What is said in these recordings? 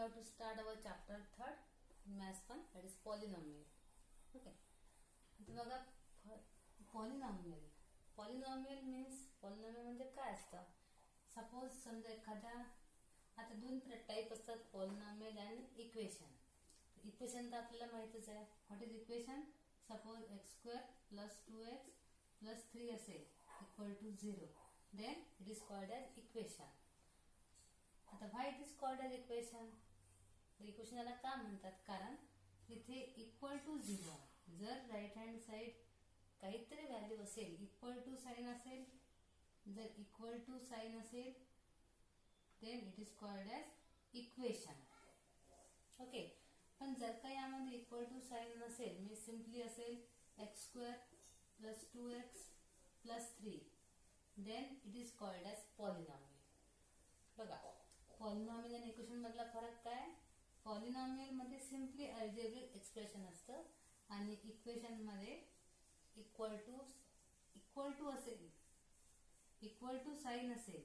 have to start our chapter 3rd maths 1, that is polynomial. Okay. आता बघा polynomial. Polynomial means polynomial म्हणजे काय असतं. सपोज समजा एखाद्या आता दोन टाईप असतात, पॉलिनॉमियल अँड इक्वेशन. इक्वेशन तर आपल्याला माहितच आहे. What is equation. Suppose x² + 2x + 3 असेल equal to 0, then it is called as equation. आता why it is called as equation. Equation याला का म्हणतात, कारण इथे इक्वल टू 0 आहे. जर राईट हँड साइड काहीतरी व्हॅल्यू असेल, इक्वल टू साइन असेल, जर इक्वल टू साइन असेल then it is called as equation. Okay. पण जर का यामध्ये इक्वल टू साइन नसेल, मी सिम्पली असेल x² + 2x + 3, then it is called as polynomial. बघा पॉलिनॉमियल आणि इक्वेशन मधला फरक काय. पॉलिनॉमियल मध्ये सिम्पली अल्जेब्रिक एक्सप्रेशन असतं आणि इक्वेशन मध्ये इक्वल टू असेल, इक्वल टू साइन असेल.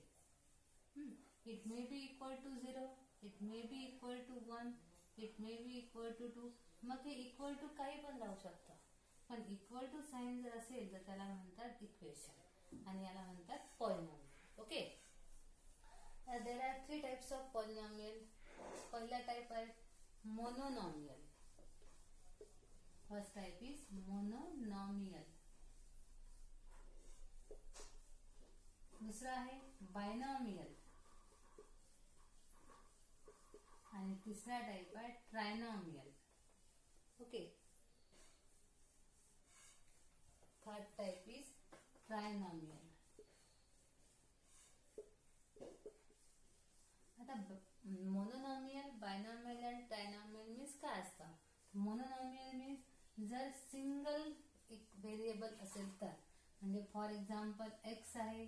It may be equal to 0, it may be equal to 1, it may be equal to 2. मग हे इक्वल टू काही पण राहू शकतं. पण इक्वल टू साइन जर असेल तर त्याला म्हणतात इक्वेशन आणि याला म्हणतात polynomial. Okay. There are 3 types of polynomial. पहिला टाइप आहे mononomial. First type is mononomial. दुसरा आहे बायनॉमियल आणि तिसरा टाइप आहे trinomial. Okay. Third type is trinomial. आता mononomial, binomial and trinomial means काय असतं. मोनोनॉमियल मीन्स जर सिंगल एक व्हेरिएबल असेल तर, म्हणजे फॉर एक्झाम्पल x आहे,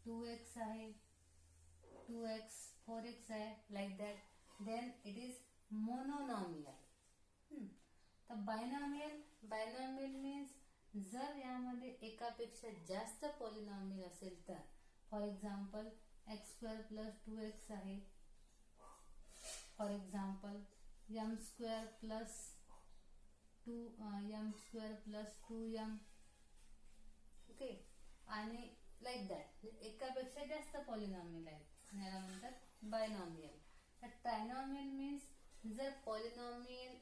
2x आहे, 2x 4x आहे, like that, then it is monomial. तर बायनॉमियल मीन्स जर यामध्ये एकापेक्षा जास्त पॉलिनॉमियल असेल तर, फॉर एक्झाम्पल x² + 2x आहे, for example m² + 2m. Okay. आणि लाईक दॅट एकापेक्षा जास्त पॉलिनॉमियल आहेत, याला म्हणतात बायनॉमियल. तर ट्रायनॉमियल मीन्स जर पॉलिनॉमियल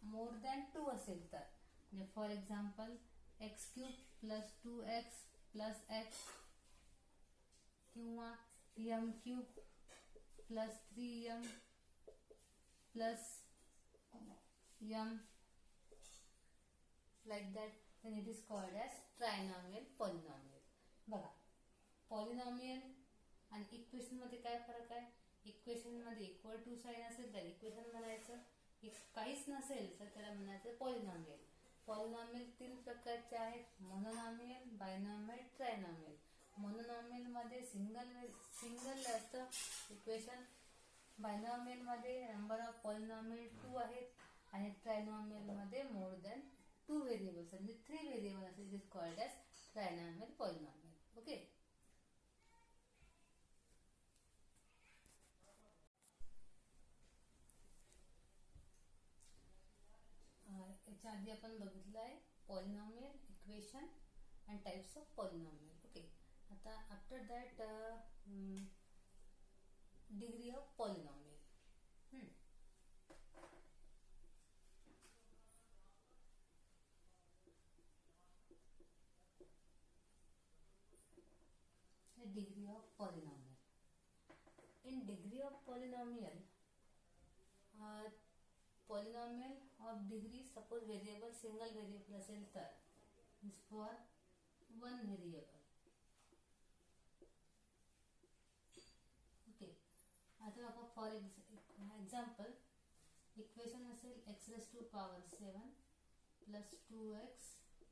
मोर दॅन 2 असेल तर, म्हणजे for example x³ + 2x + x किंवा m³ + 3m + m, like that, then it is called as trinomial polynomial. बघा पॉलिनॉमियल आणि इक्वेशन मध्ये काय फरक आहे. इक्वेशन मध्ये इक्वल टू साइन असेल तर इक्वेशन म्हणायचं, काहीच नसेल तर त्याला म्हणायचं पॉलिनॉमियल. पॉलिनॉमियल 3 प्रकारचे आहेत, मोनोनॉमियल, बायनॉमियल, ट्रायनॉमियल. मोनोनॉमियल मध्ये सिंगल असतं इक्वेशन, बायनॉमियल मध्ये नंबर ऑफ पॉलिनॉमियल 2 आहेत आणि ट्रायनॉमियल मध्ये मोर दॅन 2 व्हेरिएबल्स म्हणजे 3 व्हेरिएबल असे. It is called as trinomial polynomial. Okay. याच्या आधी आपण बघितलं आहे polynomial, equation and types of polynomial. Okay. आता after that degree of polynomial. Degree of polynomial. In degree of polynomial, polynomial of degree, suppose variable single variable असेल तर, is for one variable. Okay. आता आपण for example equation असेल x⁻⁷ + 2x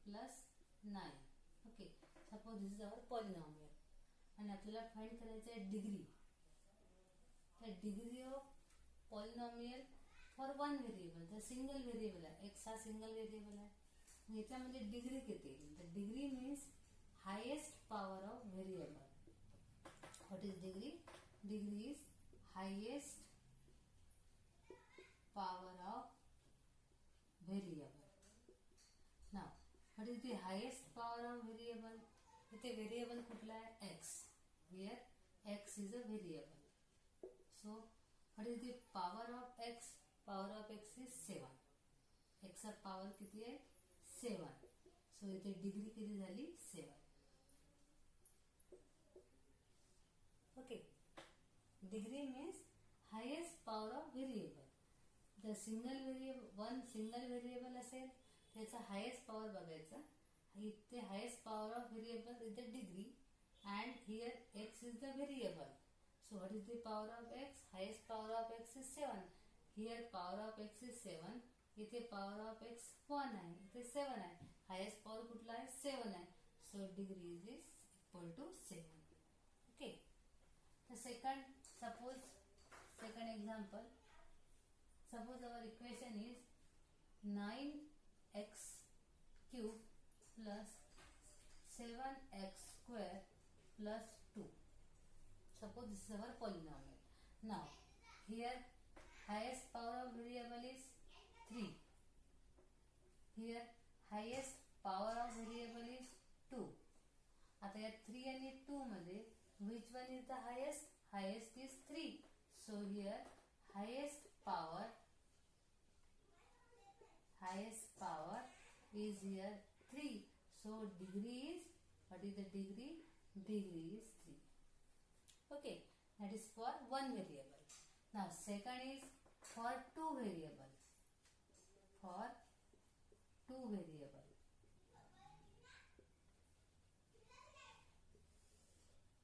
+ 9. Okay. Suppose this is our polynomial आणि आपल्याला find करायचं आहे degree. तर degree of polynomial for one variable, तर सिंगल व्हेरिएबल आहे, x हा सिंगल व्हेरिएबल आहे, याच्यामध्ये डिग्री किती. तर degree means highest power of variable. What is degree. Degree is highest power of variable. Now what is the highest power of variable? इथे variable कुठला आहे? X. Here X is a variable. So what is the power of X? Power of X is 7. X चा power किती आहे? 7. So इथे degree किती झाली? 7. Okay. Degree means highest power of variable. The single variable, one single variable असेल त्याचा highest power बघायचा. इथे highest power of variable is the degree and here X is the variable. So what is the power of X? Highest power of X is 7. Here power of X is 7. इथे power of X 1 आहे, इथे 7 आहे. Highest power कुठला आहे? 7 आहे. So degree is equal to 7. Okay. The second example. Suppose our equation is 9x cube plus 7x square plus 2. Suppose this is our polynomial. Now here highest power of variable is 3. Here highest power of variable is 2. आता या 3 आणि 2 मध्ये which one is the highest? Highest is 3. So here highest power is here 3. So degree is, what is the degree? Degree is 3. Okay, that is for one variable. Now second is for two variable. For two variable.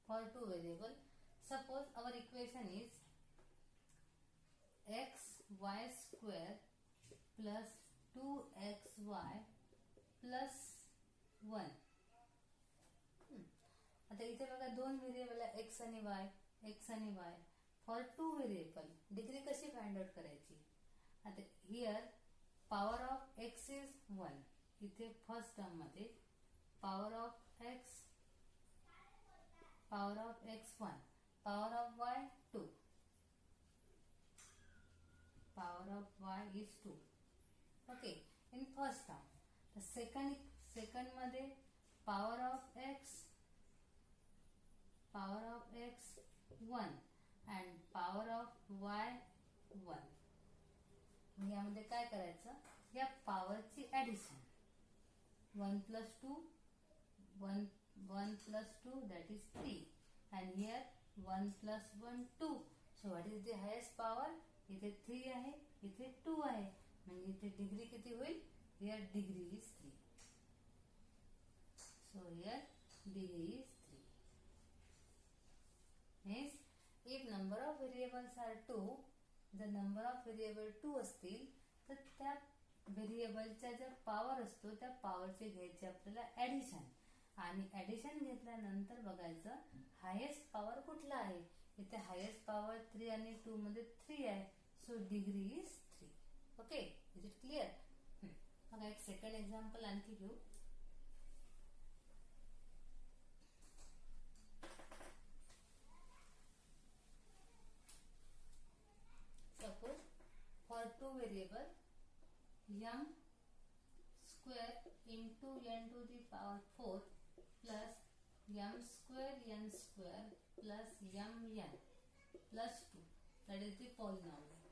For two variable, suppose our equation is xy square plus 2xy plus 1. आता इथे बघा दोन variable आहे x आणि y. For two variable degree कशी find out करायची? आता here power of x is 1. इथे फर्स्ट टर्म मध्ये power of x 1, power of y 2, power of y is 2. Okay, in first term. The second मध्ये power of x 1 and power of y 1. यामध्ये काय करायचं? या पॉवरची addition 1 plus 2 that is 3 and here 1 plus 1 2. So what is the highest power? इथे 3 आहे, इथे 2 आहे, म्हणजे इथे डिग्री किती होईल? Here degree is 3. So here degree is 3. Means if number of variables are 2, the number of variable 2 असतील तर त्या व्हेरिएबलचा जर पॉवर असतो त्या पॉवरचे घ्यायचे आपल्याला ऍडिशन. आणि ऍडिशन घेतल्यानंतर बघायचं हायेस्ट पॉवर कुठला आहे. इथे हायेस्ट पॉवर 3 आणि 2 मध्ये 3 आहे. So degree is 3. Okay, is it clear? बघा एक सेकंड एक्झाम्पल आणखी घेऊ. Suppose for two variable m square into n to the power 4 plus m square n square plus mn plus 2, that is the polynomial.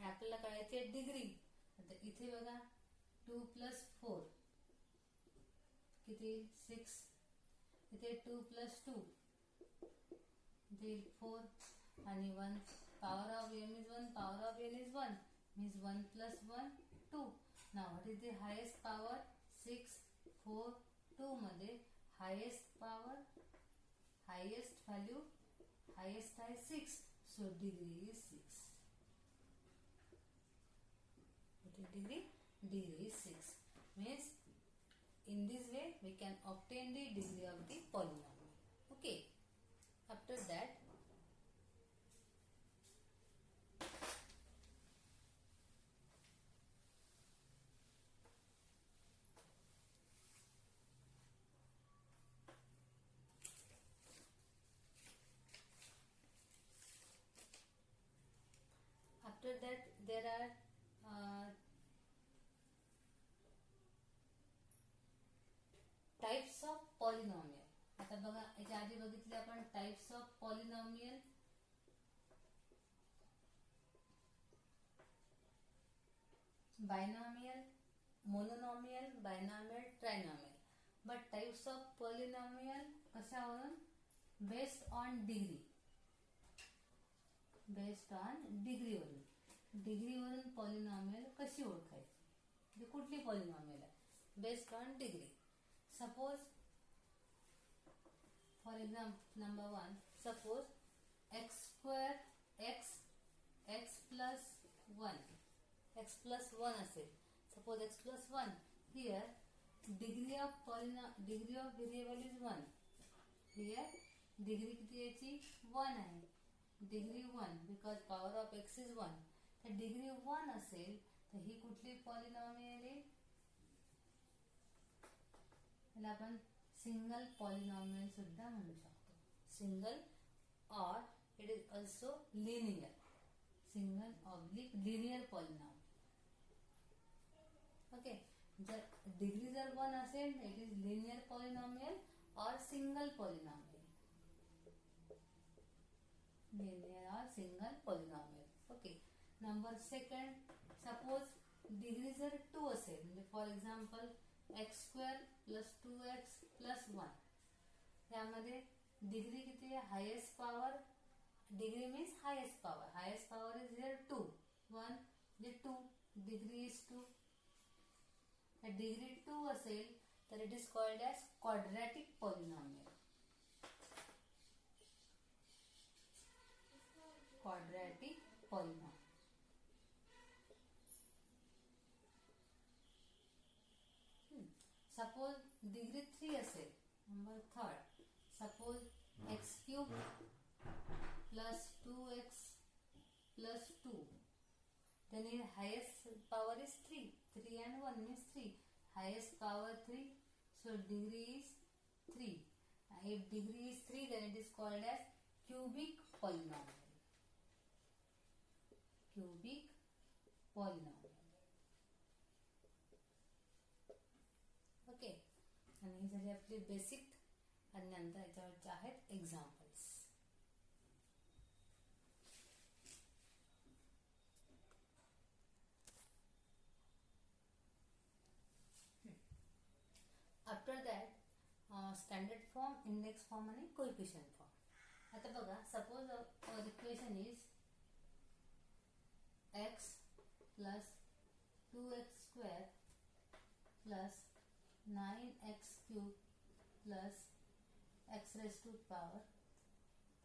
आपल्याला काढायची degree. आता इथे बघा 2 plus 4 किती? 6. इथे 2 plus 2 इथे 4 आणि 1. power of m is 1, power of n is 1, means 1 plus 1 2. Now what is the highest power? 6, 4, 2 मध्ये highest power, highest value, highest आहे 6. So degree is 6. What is degree? Degree is 6. Means in this way we can obtain the degree of the polynomial. Okay. After that, there are types of polynomial. आता बघा, याच्या आधी बघितले आपण types of polynomial. Binomial, mononomial, binomial, trinomial. But types of polynomial कशावरून? Based on degree. Based on डिग्रीवरून. डिग्रीवरून polynomial कशी ओळखायची, म्हणजे कुठली पॉलिनॉमियल आहे, based on degree. Suppose for example number 1, suppose x square x plus 1 असेल. Suppose x plus 1. Here degree of variable is 1. Here degree किती याची? 1 आहे. Degree 1 because power of x is 1. तर डिग्री 1 असेल तर ही कुठली पॉलिनॉमियल आहे? याला आपण सिंगल पॉलिनॉमियल सुद्धा म्हणू शकतो. सिंगल और it is also linear. Single oblique linear polynomial. Okay. जर डिग्री जर 1 असेल इट इज लिनियर पॉलिनॉमियल और सिंगल पॉलिनॉमियल. लिनियर और single polynomial. Okay. Number 2, suppose degree जर 2 असेल, म्हणजे for example x square plus 2x plus 1. यामध्ये डिग्री किती आहे? Highest power. Degree means highest power. Highest power is here 2. 1 म्हणजे 2. Degree is 2. Degree 2 असेल तर it is called as quadratic polynomial. Quadratic polynomial. Suppose degree 3 असेल. Number 3, suppose x cube plus 2x plus 2. then highest power is 3. 3 and 1 means 3. Highest power 3. So degree is 3. If degree is 3 then it is called as cubic polynomial. Cubic polynomial. Okay. आणि हे झाले आपले basic. आणि नंतर याच्यावरचे आहेत examples. After that standard form, index form आणि coefficient form. आता बघा, suppose our equation is x plus 2x square plus 9x cube plus x raised to power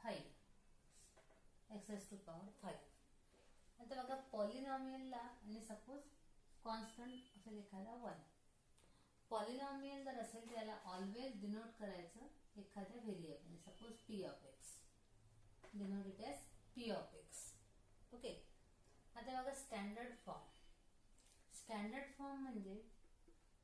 5. x raised to power 5. आता बघा, पॉलिनॉमियलला आणि सपोज कॉन्स्टंट असं लिखायला 1. Polynomial जर असेल तर याला ऑलवेज डिनोट करायचं एखाद्या variable. Suppose p of x. Denote it as p of x. Okay. आता बघा स्टँडर्ड फॉर्म. स्टँडर्ड फॉर्म म्हणजे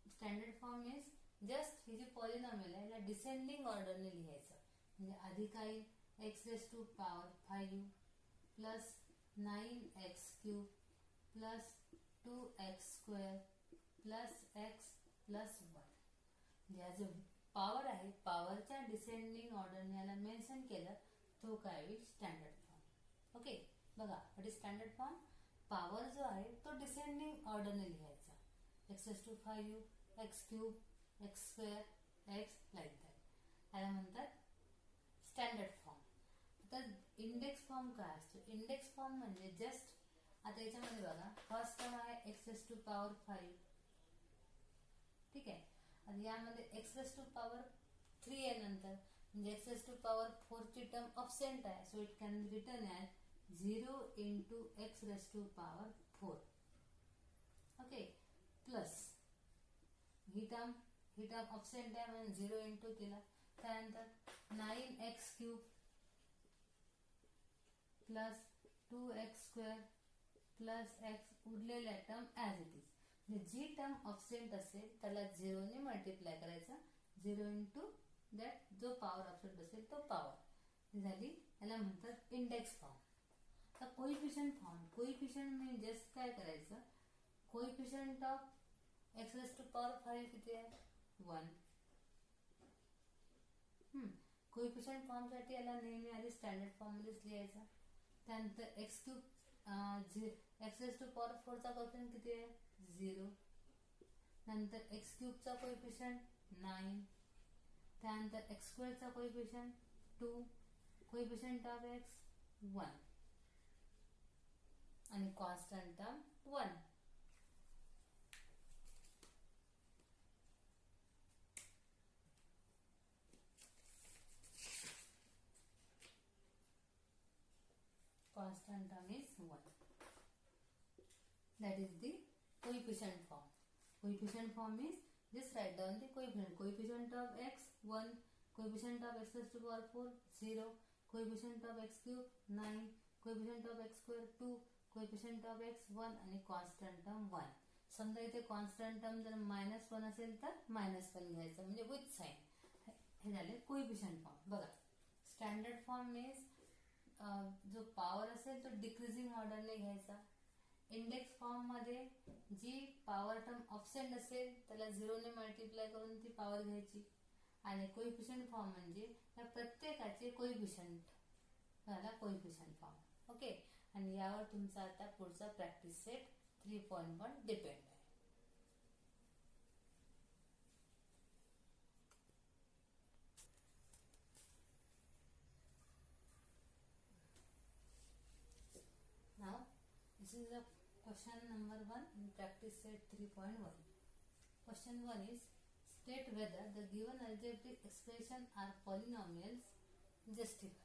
स्टँडर्ड फॉर्म मीन्स जस्ट ही जी पॉलिनॉमियल आहे याला डिसेंडिंग ऑर्डरने लिहायचं. म्हणजे आधी काही x रेज टू पॉवर 5 प्लस 9x cube plus 2x square plus x plus 1. म्हणजे जो पॉवर आहे पॉवरच्या डिसेंडिंग ऑर्डरने याला मेन्शन केलं तो काय होईल? Standard form. ओके. बघा, what is standard form? Power जो आहे तो डिसेंडिंग ऑर्डरने लिहायचा. x raise to 5, x cube, x square, x like that. याला म्हणतात स्टँडर्ड फॉर्म. आता इंडेक्स फॉर्म काय असतो? इंडेक्स फॉर्म म्हणजे जस्ट आता याच्यामध्ये बघा, फर्स्ट टर्म आहे x रेज टू पॉवर 5. ठीक आहे. आणि यामध्ये x रेज टू पॉवर 3 आहे नंतर, म्हणजे x रेज टू पॉवर 4 ची टर्म ऑब्सेंट आहे. So it can be written as 0 into x raise to power 4. Okay. Plus ही टर्म ऑब्सेंट आहे म्हणून 0 into केला. त्यानंतर 9x cube plus 2x square plus x उरलेल्या टर्म ॲज इट इज. म्हणजे जी टर्म ऑब्सेंट असेल त्याला 0 ने मल्टिप्लाय करायचं. 0 into दॅट जो पॉवर ऑब्सेंट असेल तो पॉवर झाली. याला म्हणतात इंडेक्स फॉर्म. आता कोइफिशियंट फॉर्म. कोइफिशियंट म्हणजे जस्ट काय करायचं? Coefficient of x raise to power 5 किती आहे? 1. कोइफिशियंट फॉर्मसाठी याला नेहमी आधी स्टँडर्ड फॉर्ममध्येच लिहायचा. त्यानंतर x cube x raise to power 4चा कोइफिशियंट किती आहे 0. नंतर एक्स क्यूबचा कोइफिशियंट 9. त्यानंतर एक्स स्क्वेअरचा कोइफिशियंट 2. कोइफिशियंट ऑफ एक्स 1 आणि constant term 1. Constant term is 1. That is the coefficient form. Coefficient form means just write down the coefficient. Coefficient of x 1, coefficient of x raised to power 4 0, coefficient of x cube 9, coefficient of x square 2, coefficient of x 1 आणि constant term 1. समजा इथे constant term जर -1 असेल तर -1 घ्यायचं म्हणजे with sign. हे झाले कोइफिशियंट फॉर्म. बघा स्टँडर्ड फॉर्म मीन्स जो पॉवर असेल तो डिक्रीजिंग ऑर्डरने घ्यायचा. इंडेक्स फॉर्म मध्ये जी पॉवर टर्म ऑब्सेंट असेल त्याला 0ने मल्टिप्लाय करून ती पॉवर घ्यायची. आणि कोइफिशियंट फॉर्म म्हणजे या प्रत्येकाचे कोइफिशियंट झाला कोइफिशियंट फॉर्म. ओके. आणि यावर तुमचा आता पुढचा प्रॅक्टिस सेट 3.1 डिपेंड आहे. Now this is the question number 1 in practice set 3.1. Question 1 is state whether the given algebraic expression are polynomials. Justify.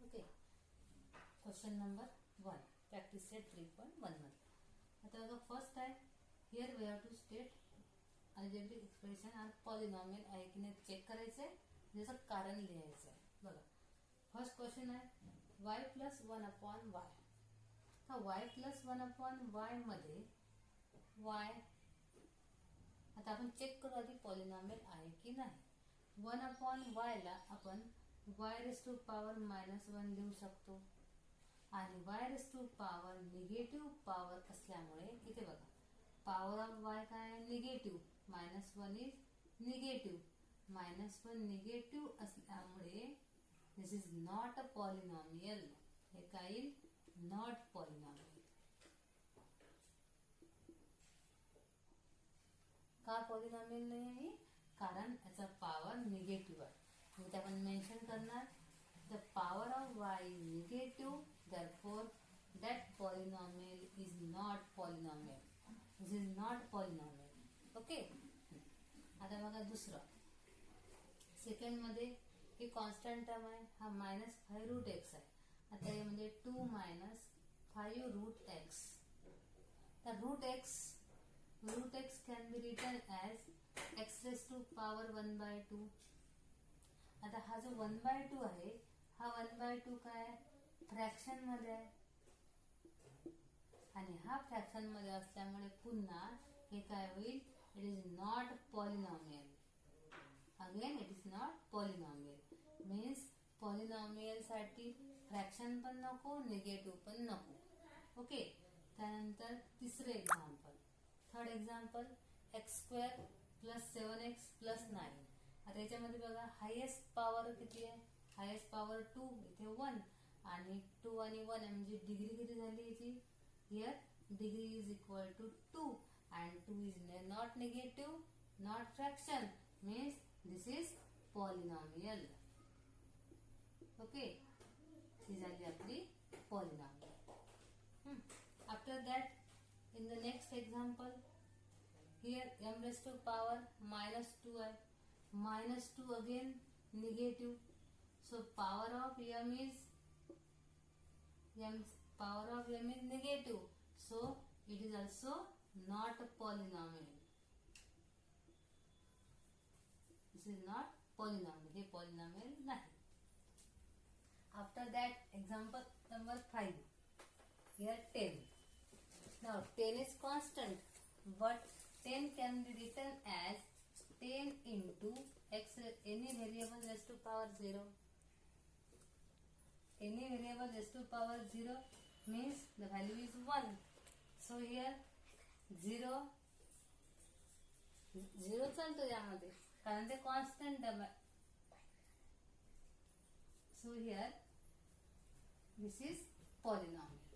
Okay. Question number 1 practice set 3.1 मध्ये आता बघा first आहे here we have to state algebraic expression are polynomial आहे की नाही check करायचंय. त्याचं कारण लिहायचं आहे. बघा फर्स्ट क्वेश्चन आहे y प्लस 1 अपॉन y. तर y प्लस 1 अपॉन y मध्ये y आता आपण चेक करू आधी पॉलिनॉमियल आहे की नाही. 1 अपॉन y ला आपण y रेज टू पॉवर -1 लिहू शकतो. आणि y raise to power negative power असल्यामुळे इथे बघा पॉवर ऑफ y काय आहे निगेटिव्ह. -1 is negative. -1 निगेटिव्ह असल्यामुळे दिस इज नॉट अ पॉलिनॉमियल. हे काय नॉट पॉलिनॉमियल. का पॉलिनॉमियल नाही आहे कारण याचा पॉवर निगेटिव्ह आहे. म्हणजे आपण मेन्शन करणार the power of y is negative therefore that polynomial is not polynomial. This is not polynomial. Okay. आता बघा दुसरा सेकंड मध्ये हे कॉन्स्टंट टर्म आहे हा -5 रूट एक्स आहे. आता हे म्हणजे 2 - 5 रूट एक्स. तर root x can be written as x raise to power 1/2. आता हा जो 1/2 आहे हा 1/2 काय फ्रॅक्शन मध्ये आहे आणि हा फ्रॅक्शन मध्ये असल्यामुळे पुन्हा हे काय होईल it is not polynomial. Again it is not polynomial means polynomial साठी फ्रॅक्शन पण नको निगेटिव्ह पण नको. ओके. त्यानंतर तिसरे example third example x square plus 7x plus 9. आता याच्यामध्ये बघा हायेस्ट पॉवर किती आहे हायेस्ट पॉवर 2 इथे 1 आणि 2 आणि 1 म्हणजे डिग्री किती झाली याची here degree is equal to 2 and 2 is not negative not fraction means this is polynomial. Okay. ही झाली आपली polynomial. After that in the next example here m raised to power -2 आहे. -2 again negative. So power of m is negative. So it is also not a polynomial. This is not polynomial. हे polynomial नाही. After that example number 5. Here 10. Now 10 is constant but 10 can be written as 10 into x any variable raised to power 0. Any variable raised to power 0 means the value is 1. So here 0 चालतो यामध्ये कारण ते constant term आहे. So here this is polynomial.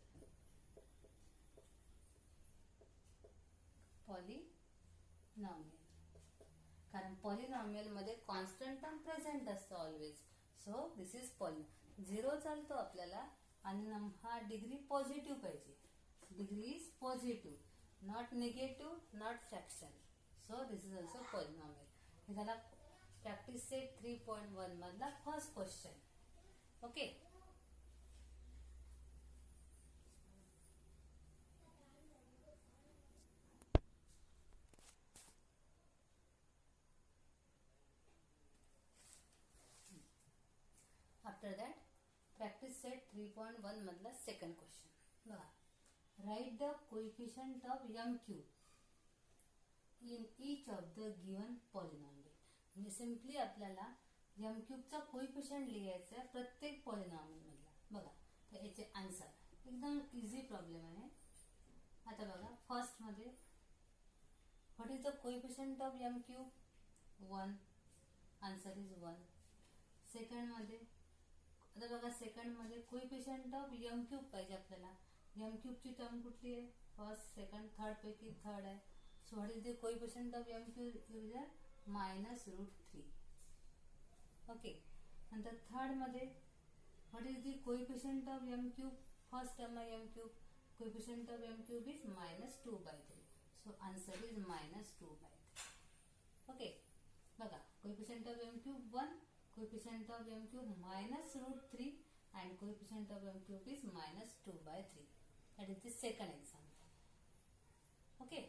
कारण polynomial मध्ये constant term present असतं always. So this is polynomial. 0 चालतो आपल्याला आणि हा डिग्री पॉझिटिव्ह पाहिजे. Degree is positive, not negative, not fraction. So this is also polynomial. हे झाला प्रॅक्टिस सेट 3.1 मधला first question. Okay. After that practice set 3.1 मधला सेकंड क्वेश्चन बघा. Write the coefficient of m cube in each of the given polynomial. म्हणजे simply आपल्याला m क्यूबचा coefficient लिहायचा आहे प्रत्येक पॉलिनॉमियल मधला. बघा तर याचे आन्सर एकदम इझी प्रॉब्लेम आहे. आता बघा फर्स्ट मध्ये what is the coefficient of m cube? 1. Answer is 1. Second मध्ये आता बघा सेकंड मध्ये कोएफिशियंट ऑफ m क्यूब पाहिजे आपल्याला. m क्यूबची टर्म कुठली आहे? फर्स्ट, सेकंड, थर्ड पैकी थर्ड आहे. So what is the coefficient of m cube? Is -√3. Okay. नंतर थर्ड मध्ये what is the coefficient of m cube? First term आहे m cube. Coefficient of m cube is -2/3. So answer is -2/3. Okay. बघा coefficient of m cube 1, coefficient of m cube -√3 and coefficient of m cube is -2/3. That is the second example. Okay.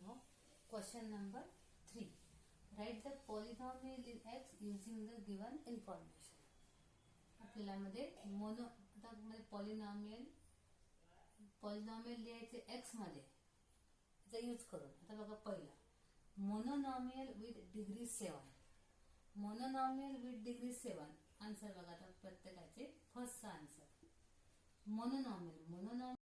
Now question number 3. Write the polynomial in x using the given information. आपल्याला मध्ये polynomial लिहायचे x मध्ये use करून. आता बघा पहिला monomial with degree 7. Monomial with degree 7 answer बघा आता प्रत्येकाचे. फर्स्टचा आन्सर मोनोनॉमियल